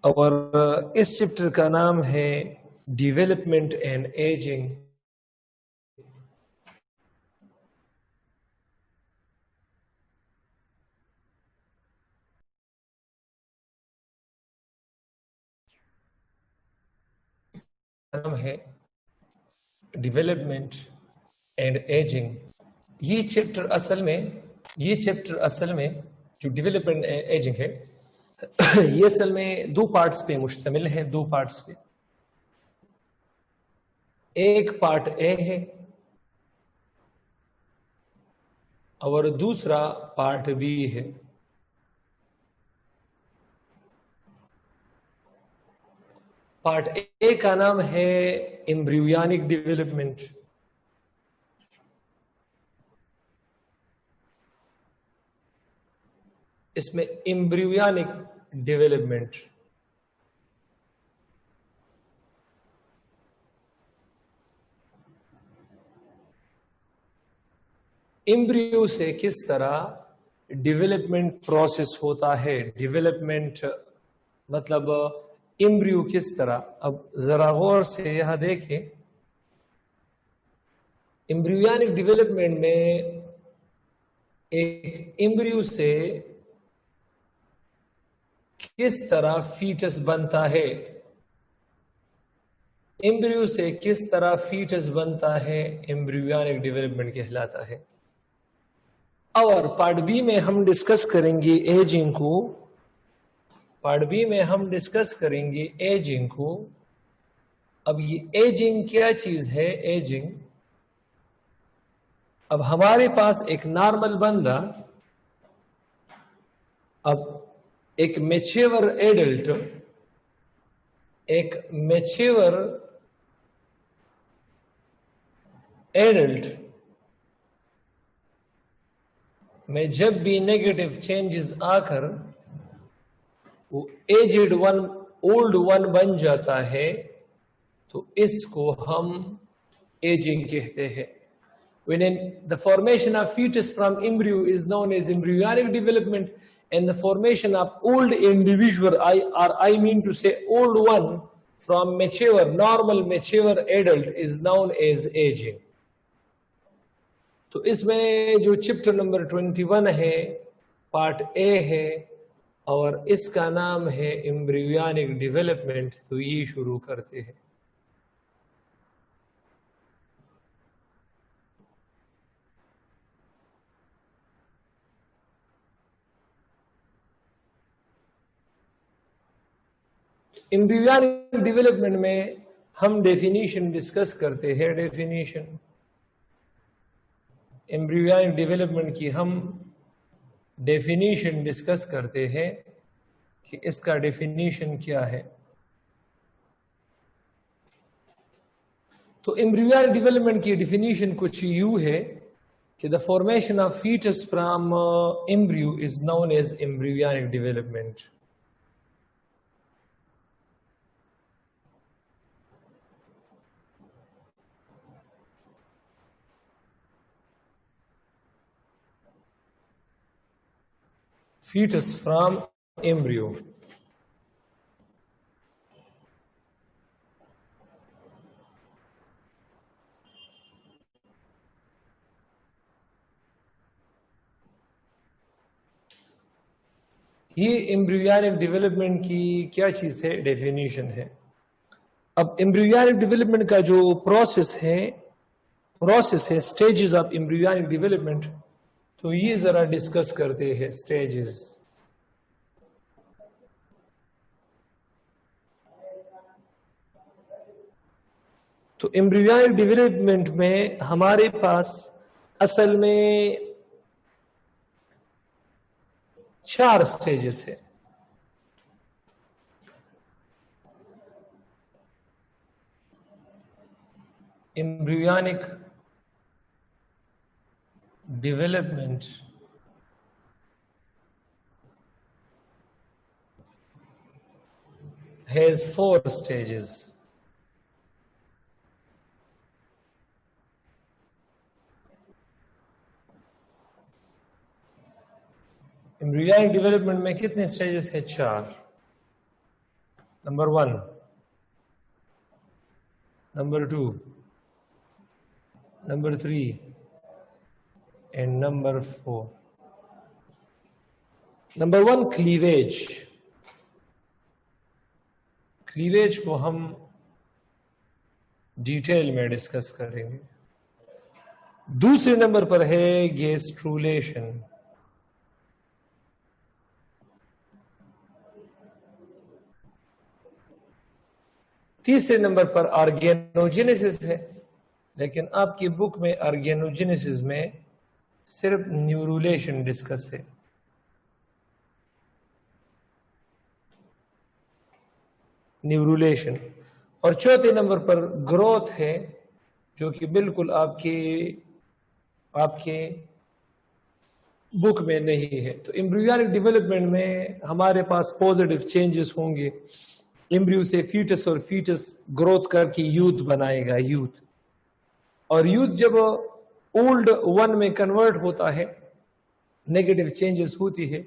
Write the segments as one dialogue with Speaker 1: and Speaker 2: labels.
Speaker 1: और इस चैप्टर का नाम है डेवलपमेंट एंड एजिंग। नाम है डेवलपमेंट एंड एजिंग। ये चैप्टर असल में जो डेवलपमेंट एंड एजिंग है ये असल में दो पार्ट्स पे मुश्तमिल है। दो पार्ट्स पे, एक पार्ट ए है और दूसरा पार्ट बी है। पार्ट ए का नाम है एम्ब्रियोनिक डेवलपमेंट। इसमें एम्ब्रियोनिक डेवलपमेंट एम्ब्रियो से किस तरह डेवलपमेंट प्रोसेस होता है। डेवलपमेंट मतलब एम्ब्रियो किस तरह। अब जरा गौर से यहां देखें, एम्ब्रियोनिक डेवलपमेंट में एक एम्ब्रियो से किस तरह फीटस बनता है, एम्ब्रियो से किस तरह फीटस बनता है, एम्ब्रियोनिक डेवलपमेंट कहलाता है। और पार्ट बी में हम डिस्कस करेंगे एजिंग को। पार्ट बी में हम डिस्कस करेंगे एजिंग को। अब ये एजिंग क्या चीज है? एजिंग, अब हमारे पास एक नॉर्मल बंदा, अब एक मैच्योर एडल्ट, एक मैच्योर एडल्ट में जब भी नेगेटिव चेंजेस आकर वो एजेड वन, ओल्ड वन बन जाता है, तो इसको हम एजिंग कहते हैं। When the formation of fetus from embryo is known as embryonic development, and the formation of old individual, I mean to say old one from mature, normal mature adult, is known as aging. तो इसमें जो chapter number 21 है, part A है और इसका नाम है embryonic development. तो ये शुरू करते हैं। एम्ब्रियोनिक डेवलपमेंट में हम डेफिनेशन डिस्कस करते हैं। डेफिनेशन एम्ब्रियोनिक डेवलपमेंट की हम डेफिनेशन डिस्कस करते हैं कि इसका डेफिनेशन क्या है। तो एम्ब्रियोनिक डेवलपमेंट की डेफिनेशन कुछ यूं है कि the formation of fetus from embryo is known as embryonic development. fetus from embryo। ये एम्ब्रियोनिक डेवलपमेंट की क्या चीज है? डेफिनेशन है। अब एम्ब्रियोनिक डेवलपमेंट का जो प्रोसेस है स्टेजेस ऑफ एम्ब्रियोनिक डेवलपमेंट, तो ये जरा डिस्कस करते हैं स्टेजेस। तो एम्ब्रियोनिक डेवलपमेंट में हमारे पास असल में 4 स्टेजेस है। Embryonic development has 4 stages. Embryonic development में कितने स्टेजेस है? 4। Number 1, number 2, number 3, and number 4. Number 1, cleavage. Cleavage को हम डिटेल में डिस्कस करेंगे। दूसरे नंबर पर है गैस्ट्रुलेशन। तीसरे नंबर पर ऑर्गेनोजेनेसिस है, लेकिन आपकी बुक में ऑर्गेनोजेनेसिस में सिर्फ न्यूरुलेशन डिस्कस है। न्यूरुलेशन। और चौथे नंबर पर ग्रोथ है, जो कि बिल्कुल आपके बुक में नहीं है। तो एम्ब्रियोनिक डेवलपमेंट में हमारे पास पॉजिटिव चेंजेस होंगे। एम्ब्रियो से फीटस और फीटस ग्रोथ करके यूथ बनाएगा, यूथ। और यूथ जब ओल्ड वन में कन्वर्ट होता है, नेगेटिव चेंजेस होती है,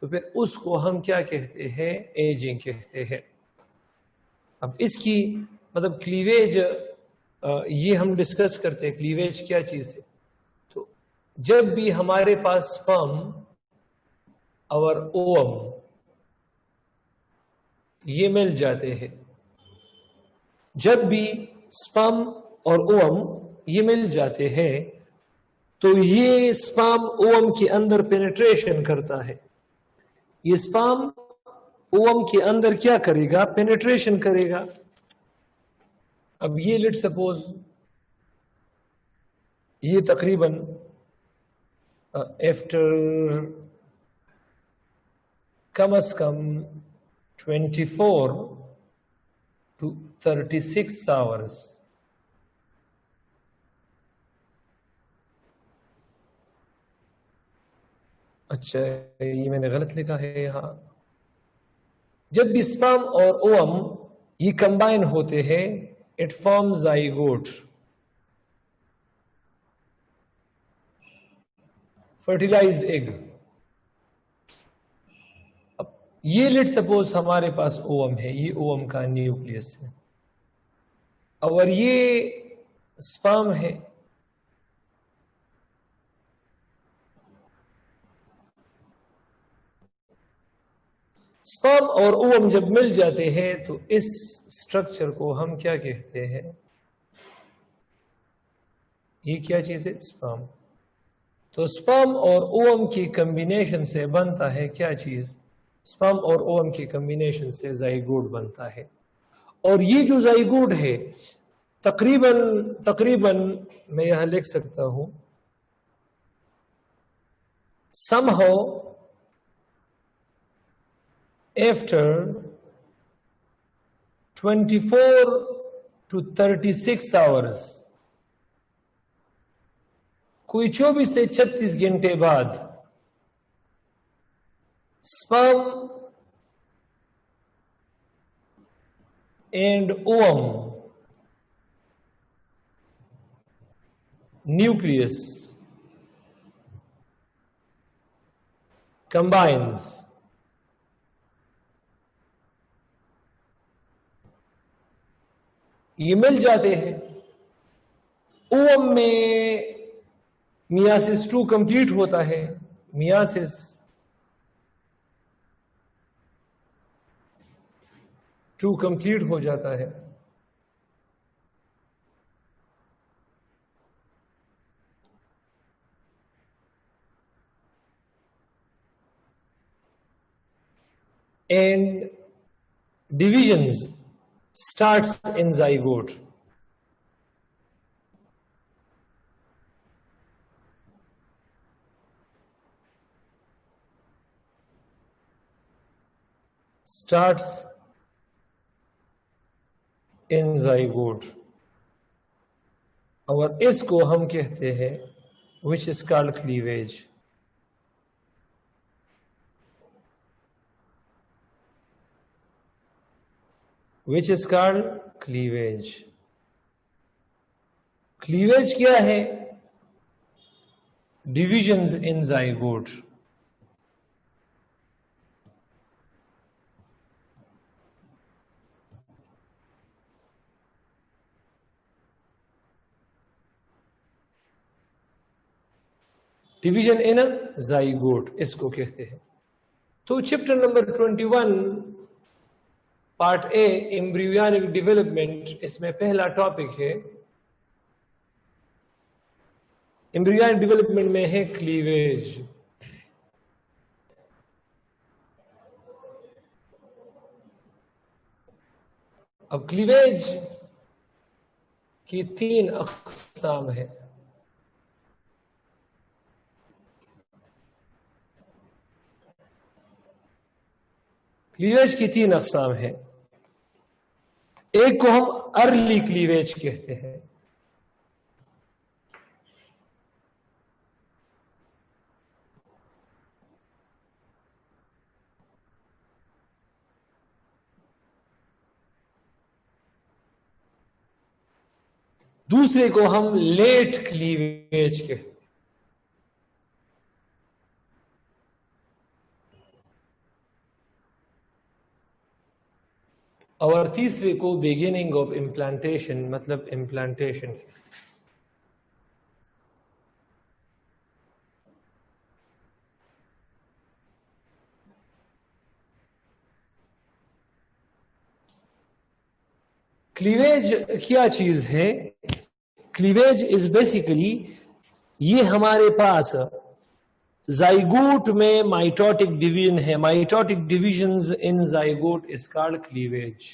Speaker 1: तो फिर उसको हम क्या कहते हैं? एजिंग कहते हैं। अब इसकी मतलब क्लीवेज, ये हम डिस्कस करते हैं क्लीवेज क्या चीज है। तो जब भी हमारे पास स्पर्म और ओवम ये मिल जाते हैं, जब भी स्पर्म और ओवम ये मिल जाते हैं, तो ये स्पर्म ओवम के अंदर पेनिट्रेशन करता है। ये स्पर्म ओवम के अंदर क्या करेगा? पेनिट्रेशन करेगा। अब ये लेट सपोज ये तकरीबन after come as come 24 to 36 hours, अच्छा ये मैंने गलत लिखा है यहां। जब भी स्पर्म और ओवम ये कंबाइन होते हैं, it form zygote, fertilised egg. अब ये लेट सपोज हमारे पास ओवम है, ये ओवम का न्यूक्लियस है, और ये स्पर्म है। स्पर्म और ओवम जब मिल जाते हैं, तो इस स्ट्रक्चर को हम क्या कहते हैं? ये क्या चीज है? स्पर्म। तो स्पर्म और ओवम की कॉम्बिनेशन से बनता है क्या चीज? स्पर्म और ओवम की कॉम्बिनेशन से जाइगोट बनता है। और ये जो जाइगोट है, तकरीबन मैं यहां लिख सकता हूं, somehow after 24 to 36 आवर्स, कोई 24 से 36 घंटे बाद, sperm and ovum nucleus combines, ये मिल जाते हैं। ओवम में मियासिस 2 कंप्लीट होता है, मियासिस 2 कंप्लीट हो जाता है। and divisions starts in zygote. Starts in zygote, और इसको हम कहते हैं which is called cleavage. Which is called cleavage. Cleavage क्या है? Divisions in zygote. Division in a zygote इसको कहते हैं। तो chapter number 21 part A embryonic development, इसमें पहला टॉपिक है एम्ब्रियोनिक डेवलपमेंट में है क्लीवेज। अब क्लीवेज की 3 अक़साम है। क्लीवेज की 3 अक़साम है। एक को हम अर्ली क्लीवेज कहते हैं, दूसरे को हम लेट क्लीवेज कहते हैं, और तीसरे को बिगिनिंग ऑफ इम्प्लांटेशन मतलब इम्प्लांटेशन। क्लीवेज क्या चीज है? क्लीवेज इज बेसिकली, ये हमारे पास जाइगोट में माइटोटिक डिवीजन है। Mitotic divisions in zygote is called cleavage.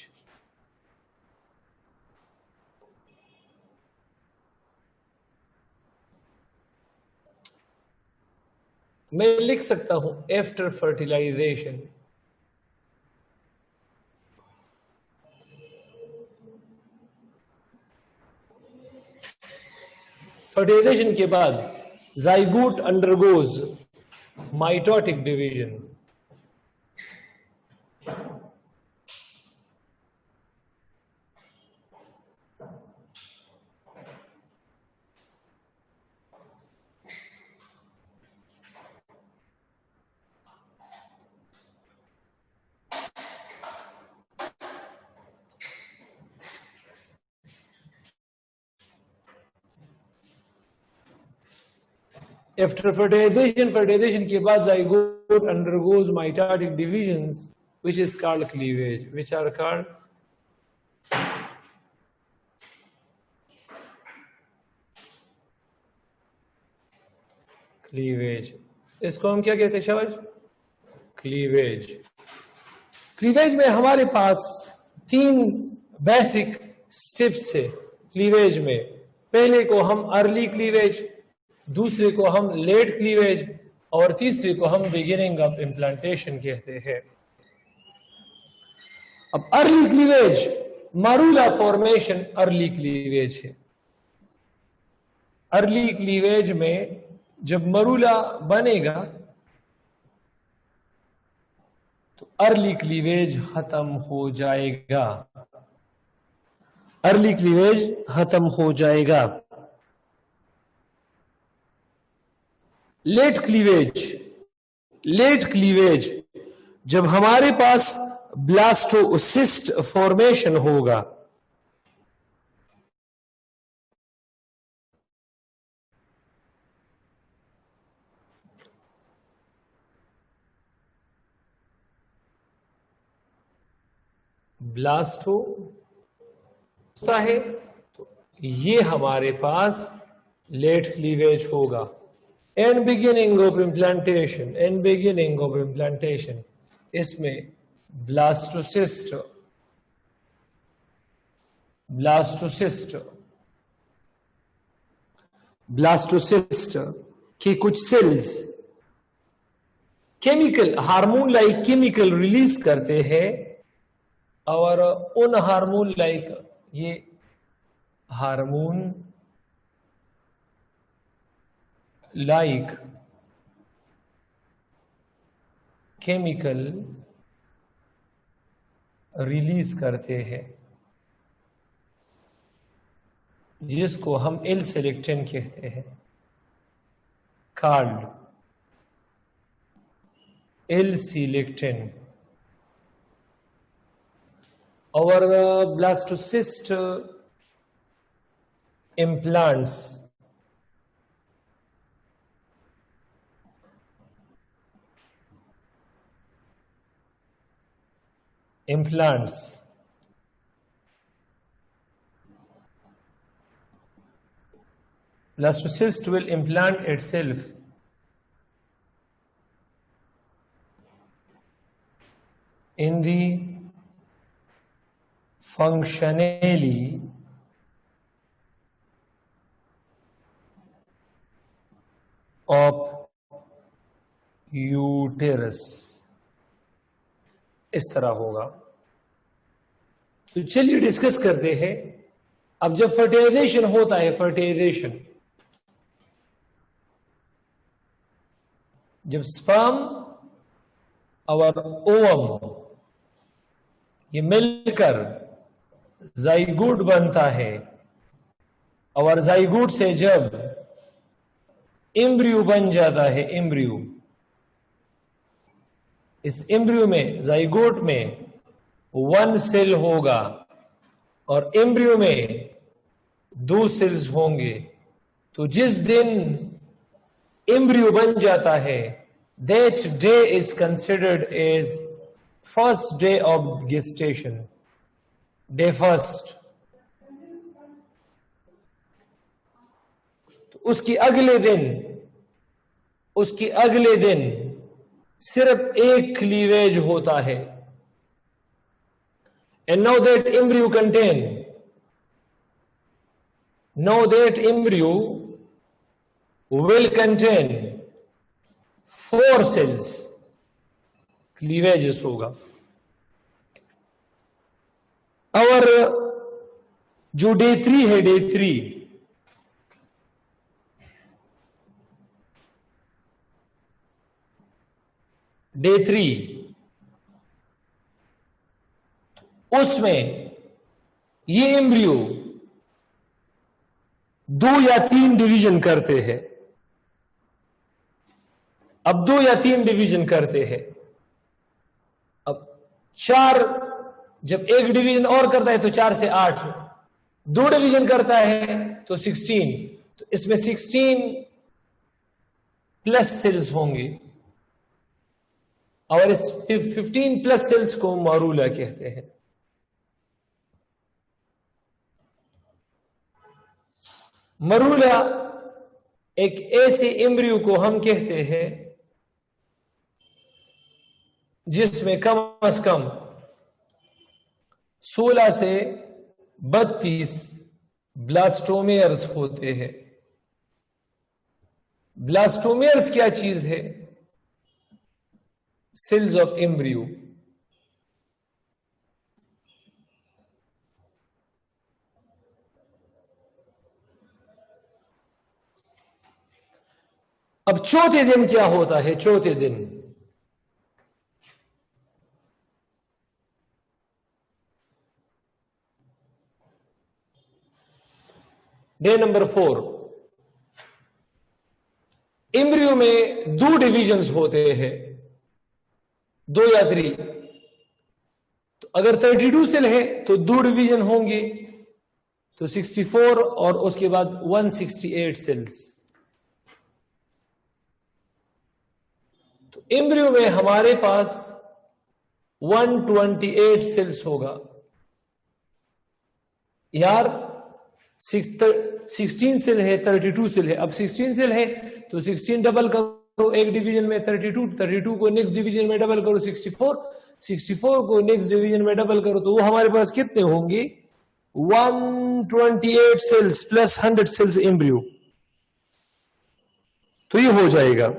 Speaker 1: मैं लिख सकता हूं आफ्टर फर्टिलाइजेशन, फर्टिलाइजेशन के बाद zygote undergoes mitotic division. After fertilization के बाद zygote undergoes mitotic divisions, which is called cleavage, which are called cleavage. इसको हम क्या कहते हैं शाबाश? क्लीवेज। क्लीवेज में हमारे पास 3 बेसिक स्टेप्स है। क्लीवेज में पहले को हम अर्ली क्लीवेज, दूसरे को हम लेट क्लीवेज, और तीसरे को हम बिगिनिंग ऑफ इम्प्लांटेशन कहते हैं। अब early cleavage, मरूला formation early cleavage है। अर्ली क्लीवेज में जब मरूला बनेगा तो अर्ली क्लीवेज खत्म हो जाएगा। अर्ली क्लीवेज खत्म हो जाएगा। लेट क्लीवेज, लेट क्लीवेज जब हमारे पास ब्लास्टोसिस्ट फॉर्मेशन होगा, ब्लास्टो है तो ये हमारे पास लेट क्लीवेज होगा। And beginning of implantation, and beginning of implantation, इसमें ब्लास्टोसिस्ट, ब्लास्टोसिस्ट, ब्लास्टोसिस्ट की कुछ cells chemical, hormone like chemical release करते हैं, और उन हार्मोन लाइक, ये हार्मोन लाइक केमिकल रिलीज करते हैं, जिसको हम एल सेलेक्टिन कहते हैं, called L selectin. Our blastocyst implants implants. Blastocyst will implant itself in the functionally of uterus. इस तरह होगा। तो चलिए डिस्कस करते हैं। अब जब फर्टिलाइजेशन होता है, फर्टिलाइजेशन जब स्पर्म और ओवम ये मिलकर जाइगोट बनता है और जाइगोट से जब एम्ब्रियो बन जाता है, एम्ब्रियो, इस एम्ब्रियो में, जाइगोट में 1 सेल होगा और एम्ब्रियो में 2 सेल्स होंगे। तो जिस दिन एम्ब्रियो बन जाता है, that day is considered as first day of gestation, day first। तो उसके अगले दिन सिर्फ एक क्लीवेज होता है। And now that embryo will contain 4 cells, cleavages होगा। और जो डे 3 है, डे 3 उसमें ये एम्ब्रियो 2 या 3 डिवीजन करते हैं। अब 2 या 3 डिवीजन करते हैं। अब 4, जब एक डिवीजन और करता है तो 4 से 8, 2 डिवीजन करता है तो 16। तो इसमें 16 प्लस सेल्स होंगे और इस 15 प्लस सेल्स को मरूला कहते हैं। मरूला एक ऐसे एम्ब्रियो को हम कहते हैं जिसमें कम से कम 16 से 32 ब्लास्टोमेयर्स होते हैं। ब्लास्टोमेयर्स क्या चीज है? Cells of embryo. अब चौथे दिन क्या होता है? चौथे दिन डे नंबर 4, एम्ब्रियो में 2 डिवीजन्स होते हैं, 2 या 3। तो अगर 32 सेल है तो 2 डिवीजन होंगे, तो 64 और उसके बाद 168 सेल्स। तो एम्ब्रियो में हमारे पास 128 सेल्स होगा। यार 16 सेल है, 32 सेल है। अब 16 सेल है तो 16 डबल करो एक डिवीजन में, 32 को नेक्स्ट डिवीजन में डबल करो 64 को नेक्स्ट डिवीजन में डबल करो, तो वो हमारे पास कितने होंगे? 128 सेल्स प्लस 100 सेल्स एम्ब्रियो। तो ये हो जाएगा।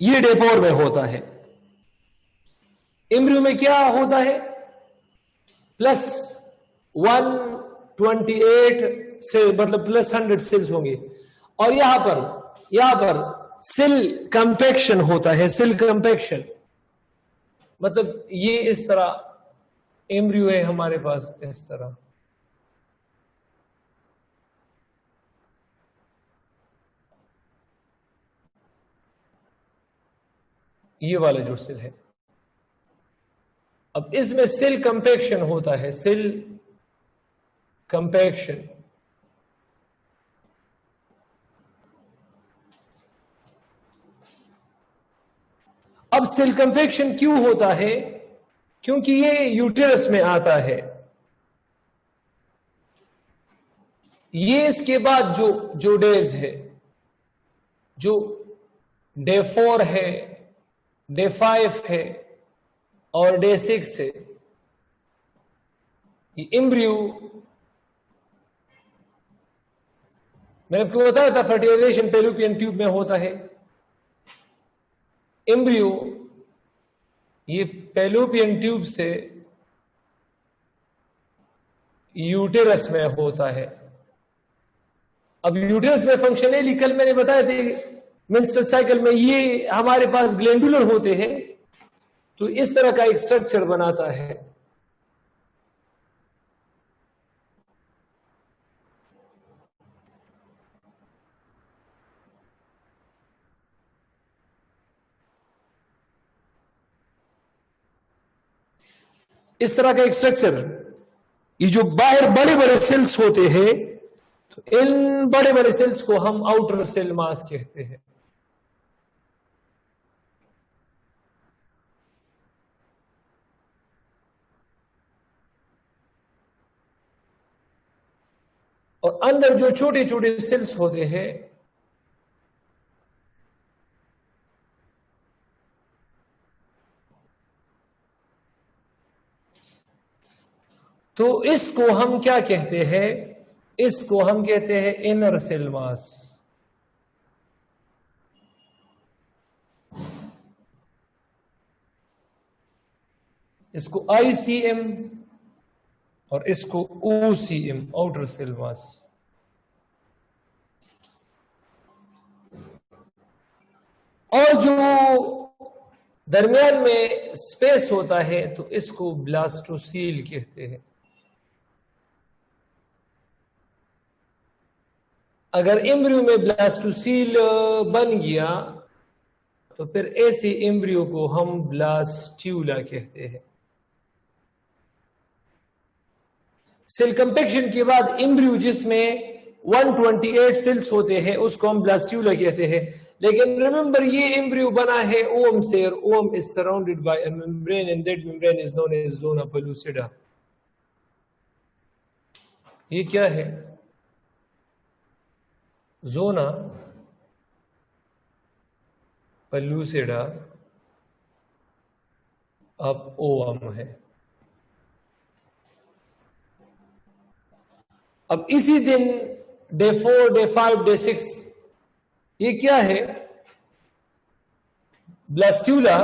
Speaker 1: ये डे 4 में होता है। एम्ब्रियो में क्या होता है? प्लस 128 से मतलब प्लस 100 सेल्स होंगे। और यहां पर सेल कंपैक्शन होता है। सेल कंपैक्शन मतलब ये इस तरह एम्ब्रियो है हमारे पास, इस तरह। ये वाला जो सेल है, अब इसमें सेल कंपैक्शन होता है। सेल कंपैक्शन अब सिरकमफेक्शन क्यों होता है? क्योंकि ये यूटेरस में आता है। ये इसके बाद जो जो डेज है, जो डे 4 है, डे 5 है और डे 6 है, ये एम्ब्रियो, मैंने आपको बताया था फर्टिलाइजेशन फैलोपियन ट्यूब में होता है। एम्ब्रियो ये फैलोपियन ट्यूब से यूटेरस में होता है। अब यूटेरस में फंक्शनली कल मैंने बताया थे मेंस्ट्रुअल साइकिल में ये हमारे पास ग्लैंडुलर होते हैं, तो इस तरह का एक स्ट्रक्चर बनाता है। इस तरह का एक स्ट्रक्चर, ये जो बाहर बड़े बड़े सेल्स होते हैं, तो इन बड़े बड़े सेल्स को हम आउटर सेल मास कहते हैं। और अंदर जो छोटे छोटे सेल्स होते हैं, तो इसको हम क्या कहते हैं? इसको हम कहते हैं इनर सेल मास। इसको आईसीएम और इसको ओसीएम, आउटर सेल मास। और जो दरमियान में स्पेस होता है, तो इसको ब्लास्टोसील कहते हैं। अगर एम्ब्रियो में ब्लास्टोसील बन गया, तो फिर ऐसे एम्ब्रियो को हम ब्लास्ट्यूला कहते हैं। सेल कंपेक्शन के बाद एम्ब्रियो जिसमें 128 सेल्स होते हैं, उसको हम ब्लास्ट्यूला कहते हैं। लेकिन रिमेंबर, ये एम्ब्रियो बना है ओवम से, और ovum is surrounded by a membrane and that membrane is known as zona pellucida. ये क्या है? जोना पेलुसिडा अब ओवम है। अब इसी दिन डे 4, डे 5, डे 6, ये क्या है? Blastula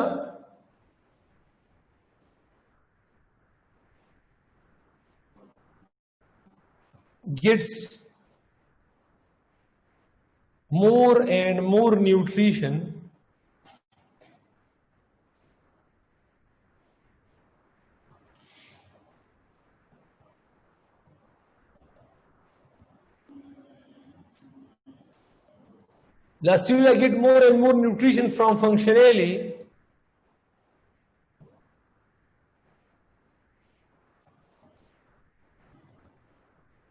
Speaker 1: gets more and more nutrition blastula get more and more nutrition from functionally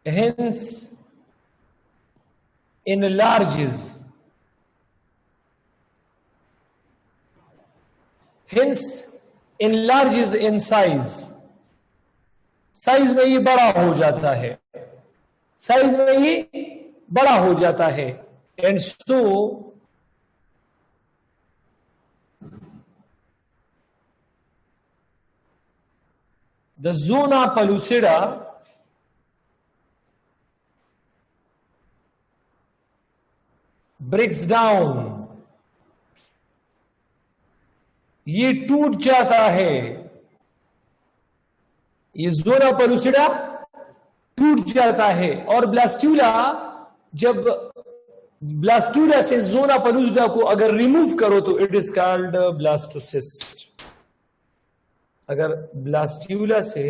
Speaker 1: hence enlarges, in size। Size में ये बड़ा हो जाता है, साइज में ये बड़ा हो जाता है। And so the zona pellucida breaks down, ये टूट जाता है। ये जोना पेलुसिडा टूट जाता है, और ब्लास्ट्यूला, जब ब्लास्टूला से जोना पेलुसिडा को अगर रिमूव करो तो इट इज कॉल्ड ब्लास्टोसिस्ट। अगर ब्लास्ट्यूला से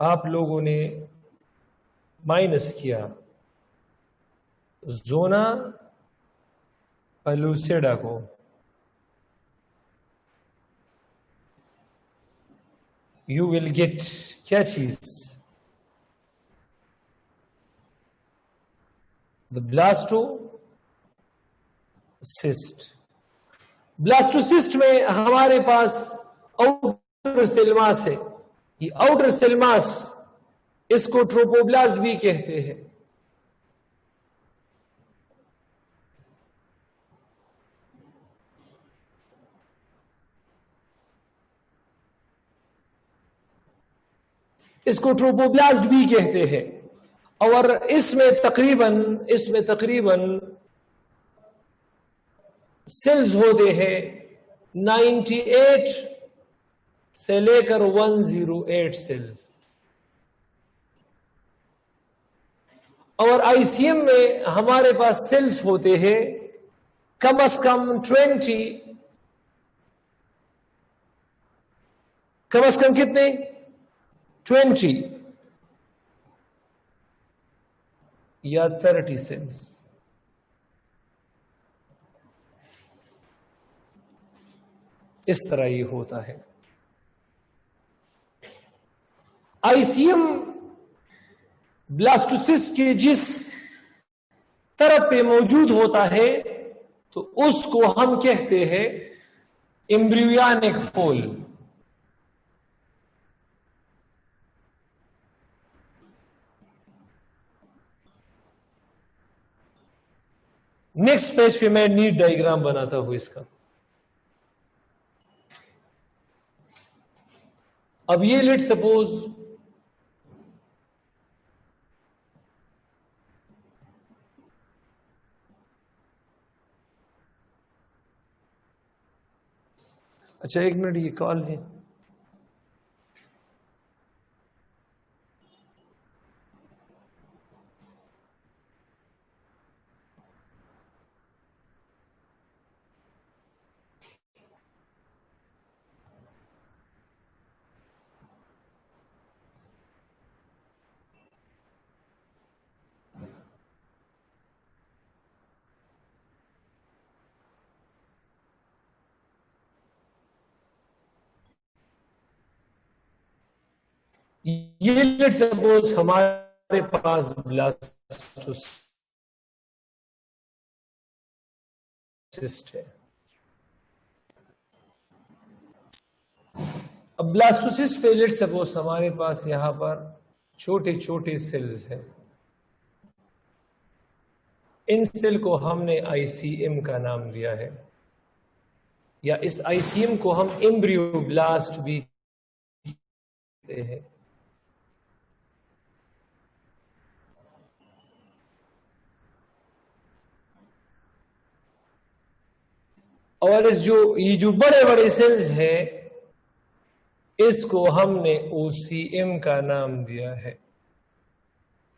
Speaker 1: आप लोगों ने माइनस किया जोना पेलुसिडा को, यू विल गेट क्या चीज? The ब्लास्टो cyst. ब्लास्टोसिस्ट में हमारे पास आउटर सेल मास है। ये आउटर सेल मास, इसको ट्रोपोब्लास्ट भी कहते हैं। इसको ट्रोपोब्लास्ट भी कहते हैं। और इसमें तकरीबन सेल्स होते हैं 98 से लेकर 108 सेल्स। और आईसीएम में हमारे पास सेल्स होते हैं कम से कम 20, कम से कम कितने? 20 या 30 सेल्स। इस तरह ये होता है। आईसीएम ब्लास्टोसिस्ट के जिस तरफ पे मौजूद होता है तो उसको हम कहते हैं एम्ब्रियोनिक पोल। नेक्स्ट पेज पे मैं नीट डायग्राम बनाता हूं इसका। अब ये लेट सपोज अच्छा, एक मिनट, ये कॉल है। ये लेट सपोज हमारे पास ब्लास्टोसिस्ट है। अब ब्लास्टोसिस्ट पे लेट सपोज हमारे पास यहां पर छोटे छोटे सेल्स हैं। इन सेल को हमने आईसीएम का नाम दिया है, या इस आईसीएम को हम एम्ब्रियोब्लास्ट भी कहते हैं। और ये जो बड़े बड़े सेल्स हैं, इसको हमने ओसीएम का नाम दिया है,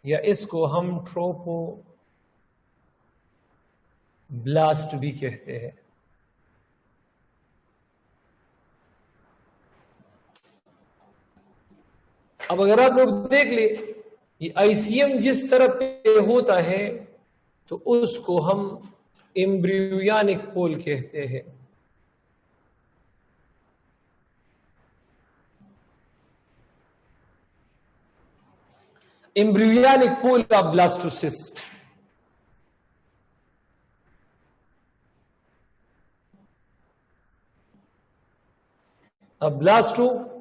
Speaker 1: या इसको हम ट्रोपोब्लास्ट भी कहते हैं। अब अगर आप लोग देख ले, ये आईसीएम जिस तरफ पे होता है तो उसको हम एम्ब्रियोनिक पोल कहते हैं। Embryonic pole of blastocyst. अब ब्लास्टोसिस्ट,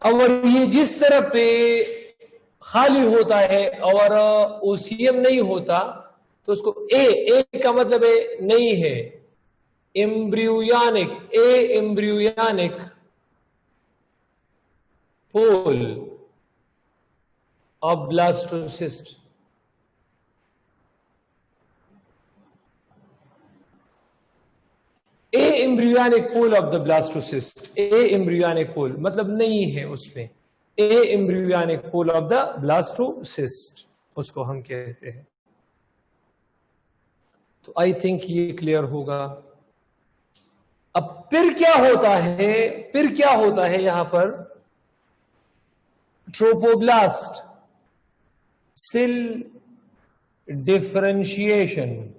Speaker 1: और ये जिस तरह पे खाली होता है और ओसीएम नहीं होता तो उसको ए का मतलब है नहीं है, embryonic pole of blastocyst. Embryonic pole of the blastocyst. Embryonic pole मतलब नहीं है उसमें। Embryonic pole of the blastocyst उसको हम कहते हैं। तो आई थिंक ये क्लियर होगा। अब फिर क्या होता है यहां पर? Trophoblast cell differentiation.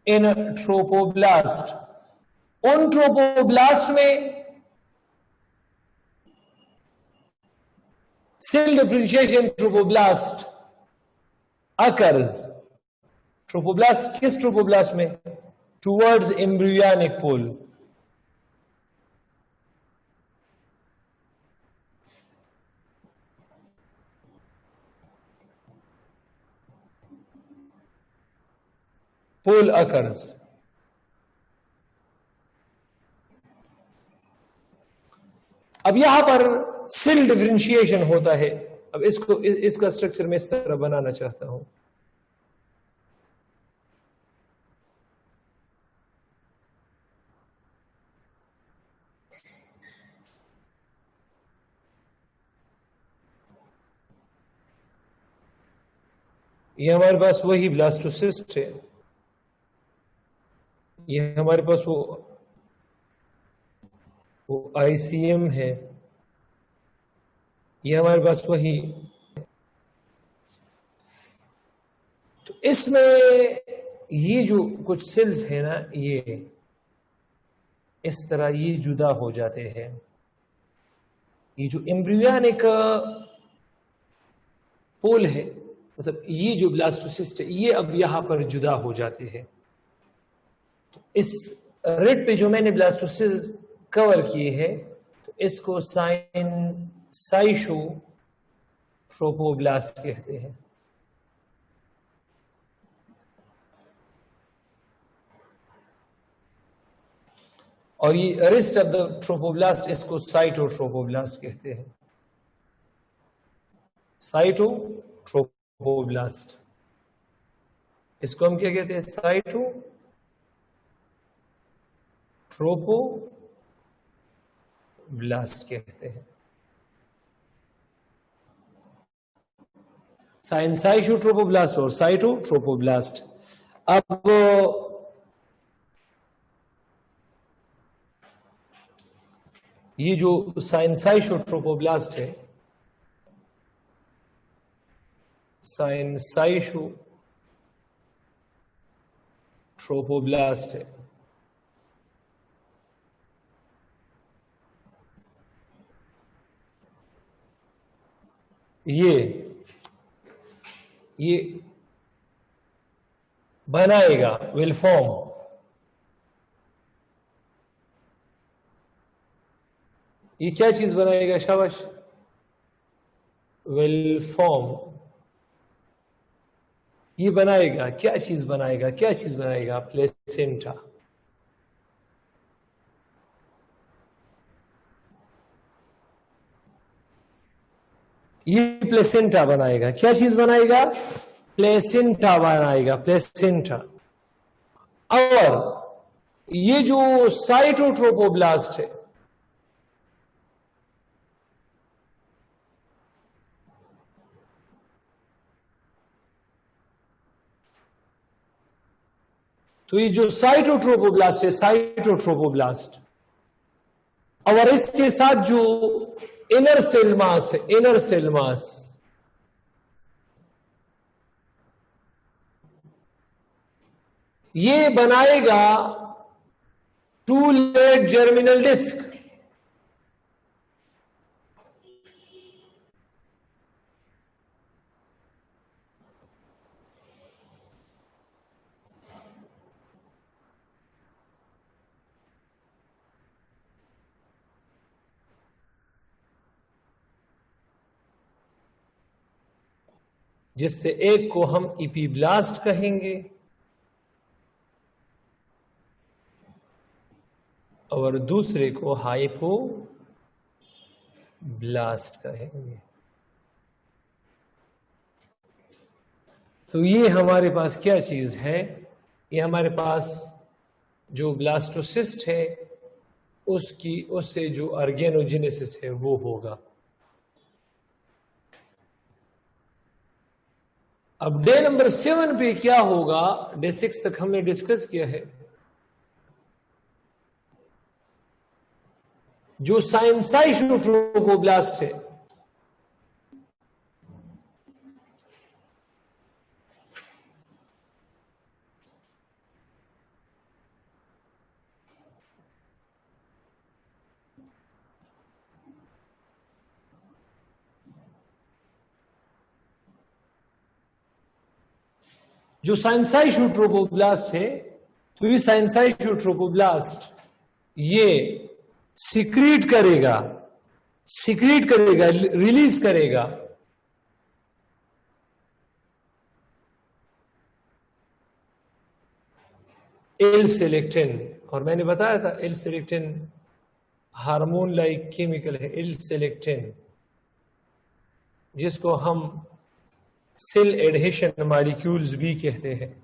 Speaker 1: In a trophoblast, उन ट्रोपोब्लास्ट में cell differentiation trophoblast occurs. Trophoblast किस ट्रोपोब्लास्ट में? Towards embryonic pole. Pole occurs. अब यहां पर सेल डिफरेंशिएशन होता है. अब इसका स्ट्रक्चर मैं इस तरह बनाना चाहता हूं. ये हमारे पास वही ब्लास्टोसिस्ट है. ये हमारे पास वो आईसीएम है. ये हमारे पास वही. तो इसमें ये जो कुछ सेल्स है ना, ये इस तरह ये जुदा हो जाते हैं. ये जो एम्ब्रियोनिक पोल है, मतलब ये जो ब्लास्टोसिस्ट है, ये अब यहां पर जुदा हो जाते हैं. तो इस रेड पे जो मैंने ब्लास्टोसिस्ट कवर किए हैं, तो इसको साइशो ट्रोपोब्लास्ट कहते हैं. और ये रेस्ट ऑफ द ट्रोपोब्लास्ट इसको साइटोट्रोपोब्लास्ट कहते हैं. साइटोट्रोपोब्लास्ट, इसको हम क्या कहते हैं? साइटोट्रोपोब्लास्ट कहते हैं. साइनसाइशोट्रोपोब्लास्ट और साइटोट्रोपोब्लास्ट. अब ये जो साइनसाइशोट्रोपोब्लास्ट है, साइनसाइशोट्रोपोब्लास्ट है, ये बनाएगा, विल फॉर्म. ये क्या चीज बनाएगा? शाबाश. Will form. ये बनाएगा क्या चीज बनाएगा? क्या चीज बनाएगा? प्लेसेंटा. ये प्लेसेंटा बनाएगा. क्या चीज बनाएगा? प्लेसेंटा बनाएगा. प्लेसेंटा. और ये जो साइटोट्रोपोब्लास्ट है, तो ये जो साइटोट्रोपोब्लास्ट है, साइटोट्रोपोब्लास्ट, और इसके साथ जो इनर सेल मास है, इनर सेल मास, ये बनाएगा टू लेट जर्मिनल डिस्क. जिससे एक को हम इपीब्लास्ट कहेंगे और दूसरे को हाइपोब्लास्ट कहेंगे. तो ये हमारे पास क्या चीज है? ये हमारे पास जो ब्लास्टोसिस्ट है, उससे जो ऑर्गेनोजेनेसिस है वो होगा. अब डे नंबर 7 पे क्या होगा? डे 6 तक हमने डिस्कस किया है. जो साइनसाइशोट्रोपोब्लास्ट है, जो साइनसाइशू ट्रोपोब्लास्ट है, तो ये साइनसाइशू ट्रोपोब्लास्ट ये सिक्रीट करेगा, रिलीज करेगा एल सेलेक्टिन। और मैंने बताया था L selectin hormone like chemical है, एल सेलेक्टिन, जिसको हम सेल एडहेशन मॉलिक्यूल्स भी कहते हैं।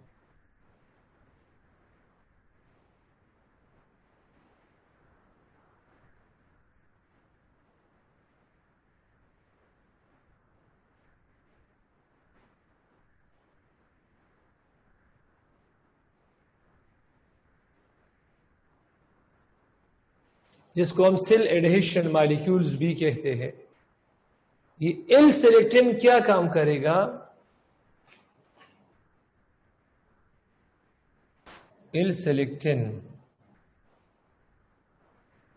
Speaker 1: जिसको हम सेल एडहेशन मॉलिक्यूल्स भी कहते हैं। ये एल सेलेक्टिन क्या काम करेगा? एल सेलेक्टिन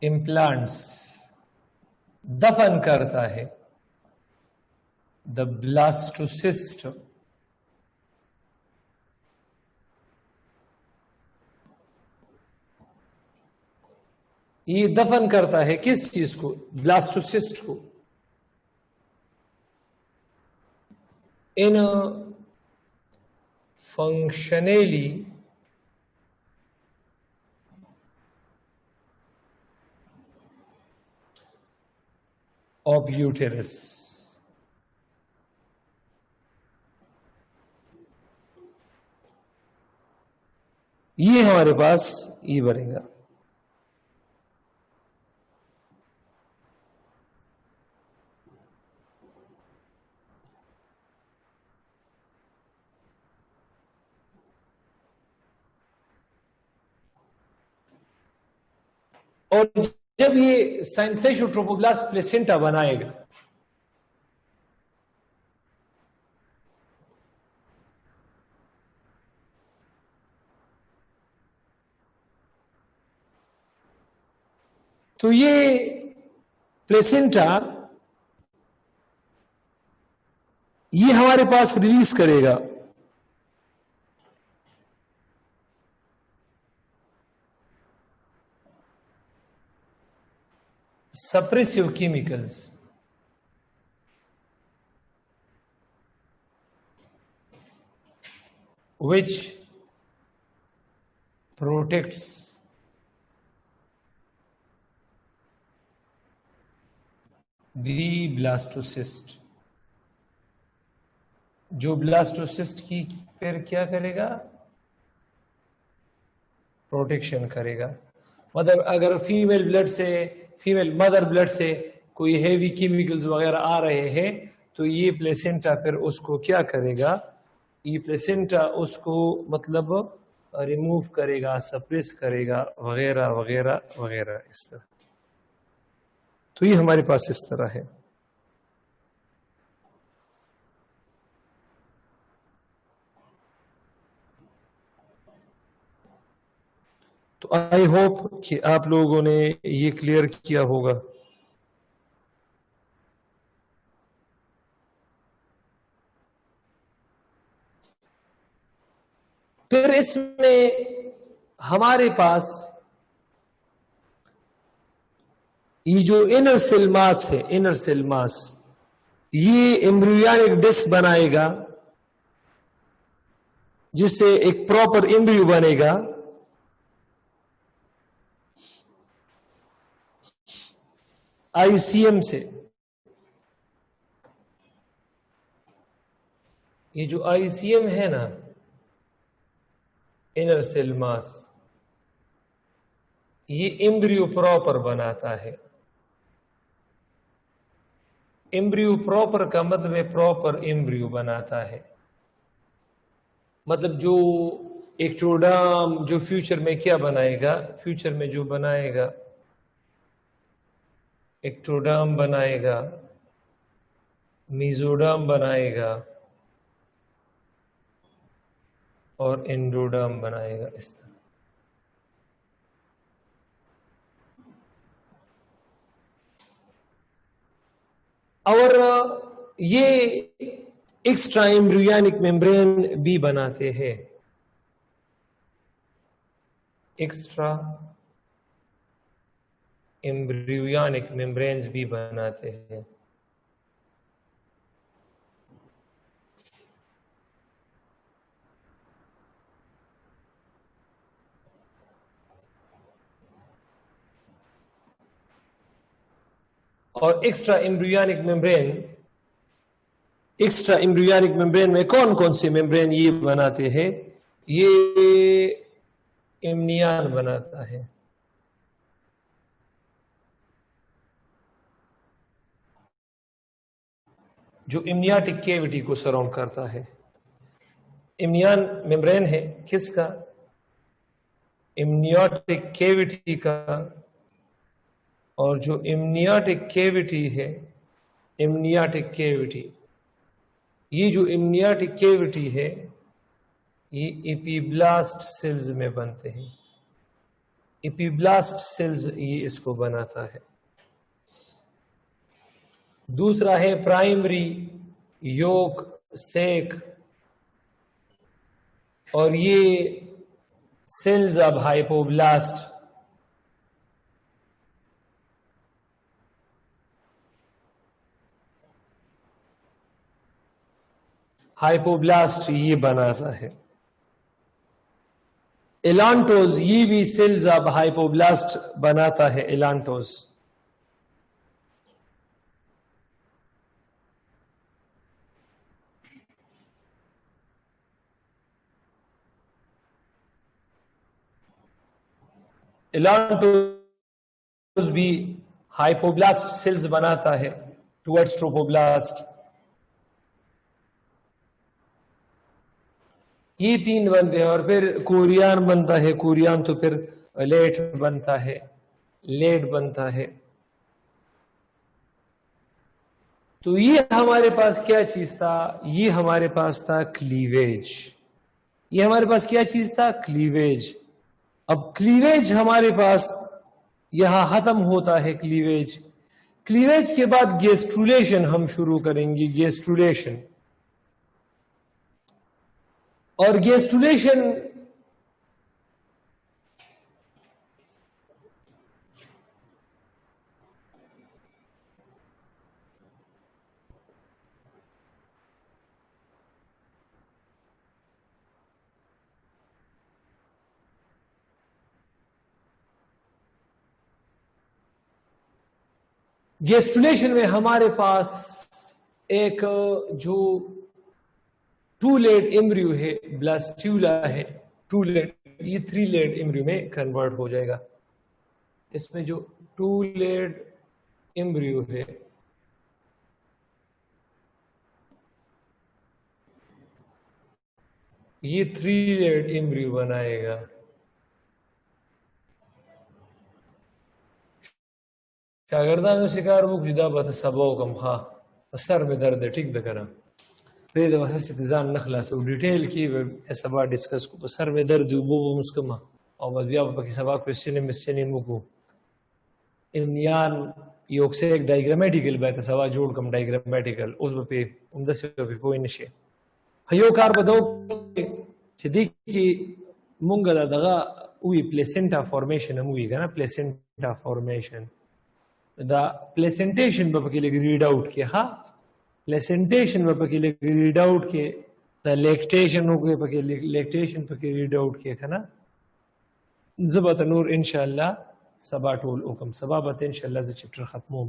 Speaker 1: इम्प्लांट्स दफन करता है द ब्लास्टोसिस्ट, ये दफन करता है किस चीज को? ब्लास्टोसिस्ट को। इन फंक्शनली ऑफ यूटेरस। ये हमारे पास ये बनेगा। और जब ये साइनसाइशू ट्रोपोब्लास्ट प्लेसेंटा बनाएगा, तो ये प्लेसेंटा ये हमारे पास रिलीज करेगा suppressive chemicals, which protects the blastocyst। जो ब्लास्टोसिस्ट की फिर क्या करेगा? प्रोटेक्शन करेगा। मतलब अगर फीमेल मदर ब्लड से कोई हेवी केमिकल्स वगैरह आ रहे हैं, तो ये प्लेसेंटा फिर उसको क्या करेगा? ये प्लेसेंटा उसको मतलब रिमूव करेगा, सप्रेस करेगा, वगैरह वगैरह वगैरह, इस तरह। तो ये हमारे पास इस तरह है। तो आई होप कि आप लोगों ने ये क्लियर किया होगा। फिर इसमें हमारे पास ये जो इनर सेल मास है, इनर सेल मास, ये एम्ब्रियोनिक डिस्क बनाएगा, जिससे एक प्रॉपर एम्ब्रियो बनेगा। आईसीएम से, ये जो आईसीएम है ना, इनर सेल मास, ये एम्ब्रियो प्रॉपर बनाता है। एम्ब्रियो प्रॉपर का मतलब है प्रॉपर एम्ब्रियो बनाता है। मतलब जो एक्टोडर्म जो फ्यूचर में क्या बनाएगा? फ्यूचर में जो बनाएगा, एक्टोडर्म बनाएगा, मेसोडर्म बनाएगा और एंडोडर्म बनाएगा, इस तरह। और ये एक्स्ट्रा एम्ब्रियोनिक मेम्ब्रेन भी बनाते हैं, एक्स्ट्रा एम्ब्रियोनिक मेम्ब्रेन्स भी बनाते हैं। और एक्स्ट्रा एम्ब्रियोनिक मेम्ब्रेन में कौन कौन से मेम्ब्रेन ये बनाते हैं? ये इम्नियान बनाता है, जो इम्नियाटिक कैविटी को सराउंड करता है। इम्नियान मेम्ब्रेन है किसका? इम्नियोटिक कैविटी का। और जो इम्नियोटिक कैविटी है, इम्नियोटिक कैविटी, ये जो इम्नियोटिक कैविटी है ये एपिब्लास्ट सेल्स में बनते हैं। एपिब्लास्ट सेल्स ये इसको बनाता है। दूसरा है प्राइमरी योक सेक, और ये सेल्स ऑफ हाइपोब्लास्ट। हाइपोब्लास्ट ये बनाता है। एलांटोज ये भी सेल्स ऑफ हाइपोब्लास्ट बनाता है, एलांटोज। एलांटोज भी हाइपोब्लास्ट सेल्स बनाता है टुवर्ड्स ट्रोपोब्लास्ट। ये तीन बनते हैं। और फिर कोरियान बनता है, कोरियान तो फिर लेट बनता है, लेट बनता है। तो ये हमारे पास क्या चीज था? ये हमारे पास था क्लीवेज। ये हमारे पास क्या चीज था? क्लीवेज। अब क्लीवेज हमारे पास यहां खत्म होता है, क्लीवेज। क्लीवेज के बाद गेस्ट्रुलेशन हम शुरू करेंगे, गेस्ट्रुलेशन। और गेस्ट्रुलेशन गेस्ट्रुलेशन में हमारे पास एक जो टू लेड एम्ब्रियो है, ब्लास्टूला है, टू लेड, ये थ्री लेड एम्ब्रियो में कन्वर्ट हो जाएगा। इसमें जो टू लेड एम्ब्रियो है ये थ्री लेड एम्ब्रियो बनाएगा। शागिर्दा में शिकार मुख जुदा बता सबो कम खा सर में दर्द है, ठीक बकरा फिर वहां जान नखलास और डिटेल की सबा डिस्कस को सर में दर्द वो मुस्कमा और बदिया बाकी सबा क्वेश्चन मिस्चन मुको इम्नियान योग से एक डायग्रामेटिकल बात सवा जोड़ कम डायग्रामेटिकल उस पे उम्दा से पे कोई नशे हयो कार बदो छदी की मुंगला दगा उई प्लेसेंटा फॉर्मेशन हम उई ना प्लेसेंटा फॉर्मेशन दा प्लेसेंटेशन बपके लिए रीड आउट के हाँ प्लेसेंटेशन बपके लिए रीड आउट के दा लैक्टेशन हो गए पके लैक्टेशन पके रीड आउट के है ना ज़बत नूर इंशाल्लाह सबा टोल ओकम सबा बत इंशाल्लाह ज़ चैप्टर खत्म हो